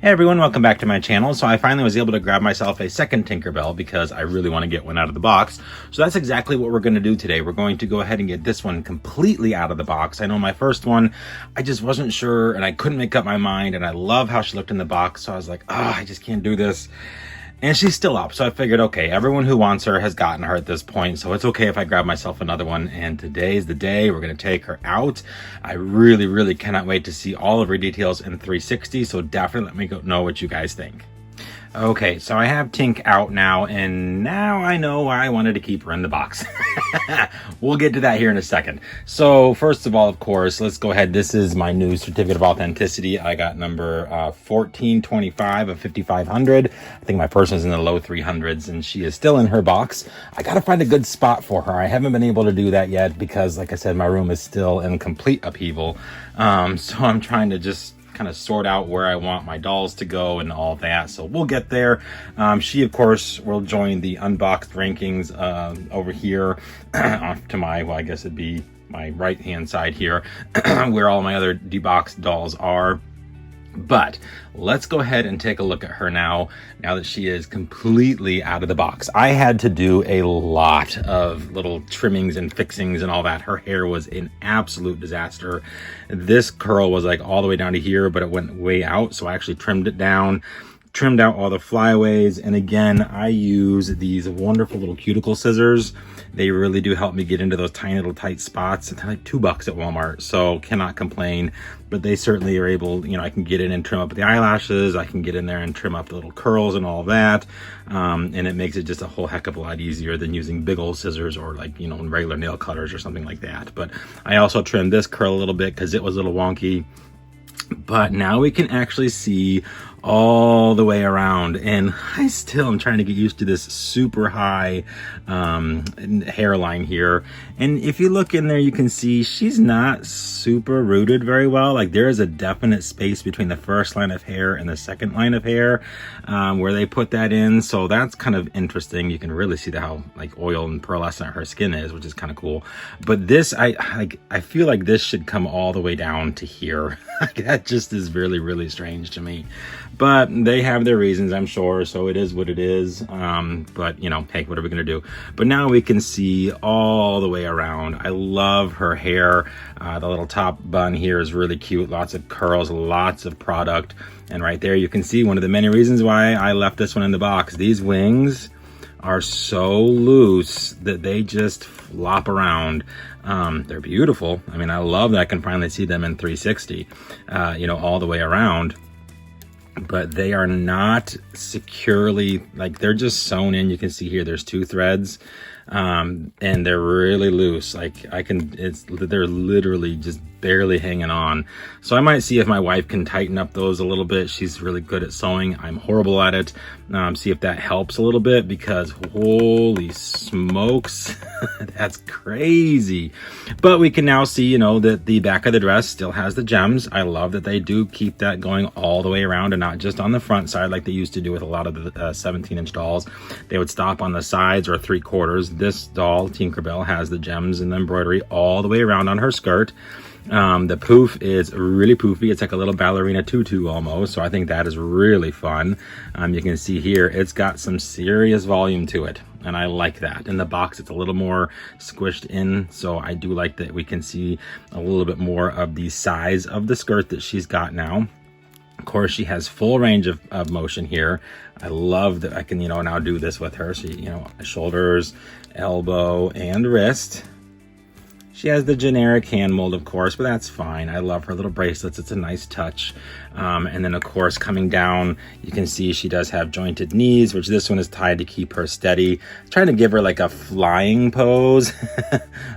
Hey everyone, welcome back to my channel. So I finally was able to grab myself a second Tinkerbell because I really want to get one out of the box. So that's exactly what we're going to do today. We're going to go ahead and get this one completely out of the box. I know my first one, I just wasn't sure and I couldn't make up my mind, and I love how she looked in the box. So I was like, I just can't do this. And she's still up, so I figured, okay, everyone who wants her has gotten her at this point, so it's okay if I grab myself another one. And today's the day we're going to take her out. I really cannot wait to see all of her details in 360, so definitely let me know what you guys think. Okay, so I have Tink out now, and now I know why I wanted to keep her in the box. We'll get to that here in a second. So first of all, of course, let's go ahead. This is my new certificate of authenticity. I got number 1425 of 5500. I think my person's in the low 300s, and she is still in her box. I got to find a good spot for her. I haven't been able to do that yet because, like I said, my room is still in complete upheaval. So I'm trying to just kind of sort out where I want my dolls to go and all that, so we'll get there. She of course will join the unboxed rankings over here off to my, well, I guess it'd be my right hand side here where all my other deboxed dolls are. But let's go ahead and take a look at her now that she is completely out of the box. I had to do a lot of little trimmings and fixings and all that. Her hair was an absolute disaster. This curl was like all the way down to here, but it went way out, so I actually trimmed it down, trimmed out all the flyaways. And again, I use these wonderful little cuticle scissors. They really do help me get into those tiny little tight spots. They're like $2 at Walmart, so cannot complain. But they certainly are able, I can get in and trim up the eyelashes. I can get in there and trim up the little curls and all that. And it makes it just a whole heck of a lot easier than using big old scissors or like, regular nail cutters or something like that. But I also trimmed this curl a little bit because it was a little wonky. But now we can actually see all the way around, and I still am trying to get used to this super high hairline here. And if you look in there, you can see she's not super rooted very well. Like, there is a definite space between the first line of hair and the second line of hair where they put that in, so that's kind of interesting. You can really see how like oil and pearlescent her skin is, which is kind of cool. But this, I feel like this should come all the way down to here. That just is really strange to me. But they have their reasons, I'm sure, so it is what it is. But, hey, what are we going to do? But now we can see all the way around. I love her hair. The little top bun here is really cute. Lots of curls, lots of product. And right there you can see one of the many reasons why I left this one in the box. These wings are so loose that they just flop around. They're beautiful. I mean, I love that I can finally see them in 360, all the way around. But they are not securely, like, they're just sewn in. You can see here there's 2 threads, and they're really loose. Like, they're literally just barely hanging on. So I might see if my wife can tighten up those a little bit. She's really good at sewing. I'm horrible at it. See if that helps a little bit, because holy smokes, that's crazy. But we can now see, that the back of the dress still has the gems. I love that they do keep that going all the way around and not just on the front side like they used to do with a lot of the 17-inch dolls. They would stop on the sides or 3/4. This doll, Tinkerbell, has the gems and the embroidery all the way around on her skirt. The poof is really poofy. It's like a little ballerina tutu almost, so I think that is really fun. You can see here it's got some serious volume to it, and I like that. In the box it's a little more squished in, so I do like that we can see a little bit more of the size of the skirt that she's got now. Of course, she has full range of motion here. I love that I can, now do this with her. She, shoulders, elbow, and wrist. She has the generic hand mold, of course, but that's fine. I love her little bracelets. It's a nice touch. And then, of course, coming down, you can see she does have jointed knees, which this one is tied to keep her steady. I'm trying to give her like a flying pose,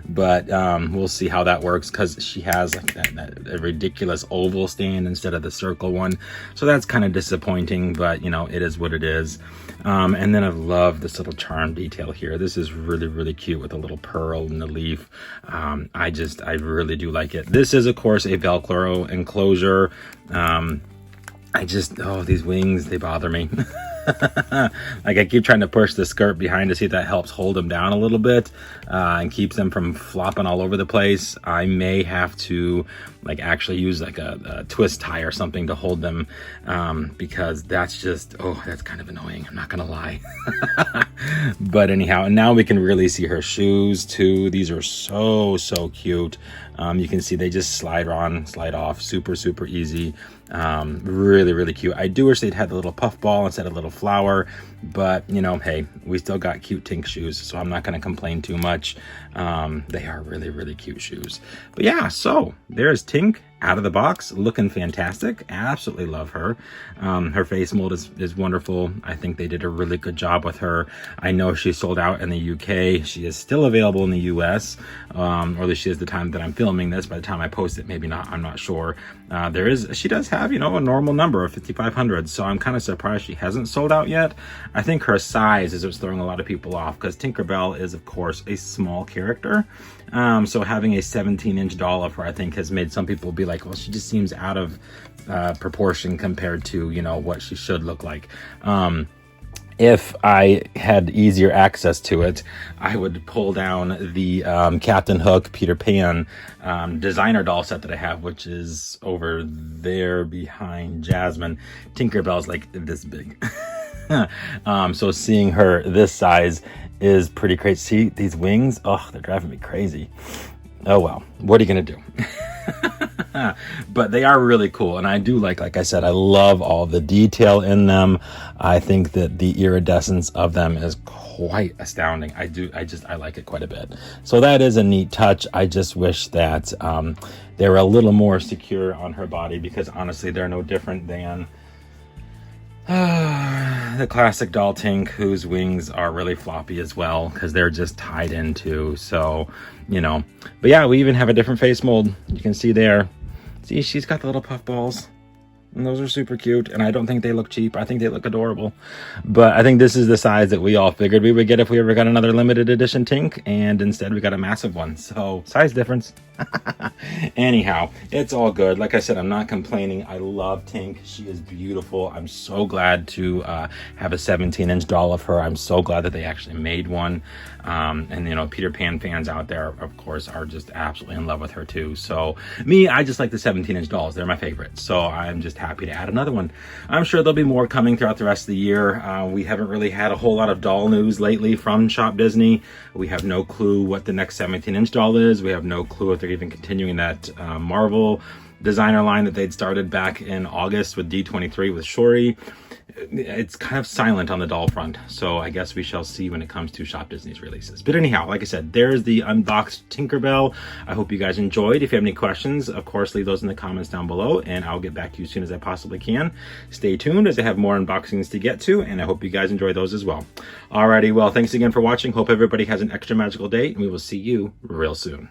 but we'll see how that works, because she has like that ridiculous oval stand instead of the circle one. So that's kind of disappointing, but, it is what it is. And then I love this little charm detail here. This is really cute with a little pearl and the leaf. I really do like it. This is, of course, a Velcro enclosure. These wings, they bother me. Like I keep trying to push the skirt behind to see if that helps hold them down a little bit and keeps them from flopping all over the place. I may have to like actually use like a twist tie or something to hold them because that's just, oh, that's kind of annoying. I'm not gonna lie. But anyhow, and now we can really see her shoes too. These are so cute. You can see they just slide on, slide off, super easy. Really cute. I do wish they'd had the little puff ball instead of little flower, but you know, hey, we still got cute Tink shoes, so I'm not going to complain too much. They are really cute shoes. But yeah, so there's Tink out of the box, looking fantastic. Absolutely love her. Her face mold is wonderful. I think they did a really good job with her. I know she sold out in the UK. She is still available in the US, or at least she is the time that I'm filming this. By the time I post it, maybe not, I'm not sure. She does have, you know, a normal number of 5,500, so I'm kind of surprised she hasn't sold out yet. I think her size is what's throwing a lot of people off, because Tinkerbell is, of course, a small character. So having a 17-inch doll of her, I think, has made some people be like, well, she just seems out of proportion compared to, you know, what she should look like. If I had easier access to it, I would pull down the Captain Hook Peter Pan designer doll set that I have, which is over there behind Jasmine. Tinkerbell's like this big. So seeing her this size is pretty crazy. See these wings? Oh, they're driving me crazy. Oh well, what are you gonna do? But they are really cool, and I do like I said, I love all the detail in them. I think that the iridescence of them is quite astounding. I like it quite a bit. So that is a neat touch. I just wish that they were a little more secure on her body, because honestly, they're no different than the classic doll Tink, whose wings are really floppy as well, because they're just tied into. So, you know, but yeah, we even have a different face mold. You can see there. See, she's got the little puff balls, and those are super cute, and I don't think they look cheap. I think they look adorable. But I think this is the size that we all figured we would get if we ever got another limited edition Tink, and instead we got a massive one. So size difference. Anyhow, it's all good. Like I said, I'm not complaining. I love Tink. She is beautiful. I'm so glad to have a 17-inch doll of her. I'm so glad that they actually made one. And you know, Peter Pan fans out there, of course, are just absolutely in love with her too. So me, I just like the 17-inch dolls. They're my favorite. So I'm just happy to add another one. I'm sure there'll be more coming throughout the rest of the year. We haven't really had a whole lot of doll news lately from Shop Disney. We have no clue what the next 17-inch doll is. We have no clue if they're even continuing that Marvel designer line that they'd started back in August with D23 with Shuri. It's kind of silent on the doll front, so I guess we shall see when it comes to Shop Disney's releases. But anyhow, like I said, there's the unboxed Tinkerbell. I hope you guys enjoyed. If you have any questions, of course, leave those in the comments down below, and I'll get back to you as soon as I possibly can. Stay tuned as I have more unboxings to get to, and I hope you guys enjoy those as well. Alrighty, well, thanks again for watching. Hope everybody has an extra magical day, and we will see you real soon.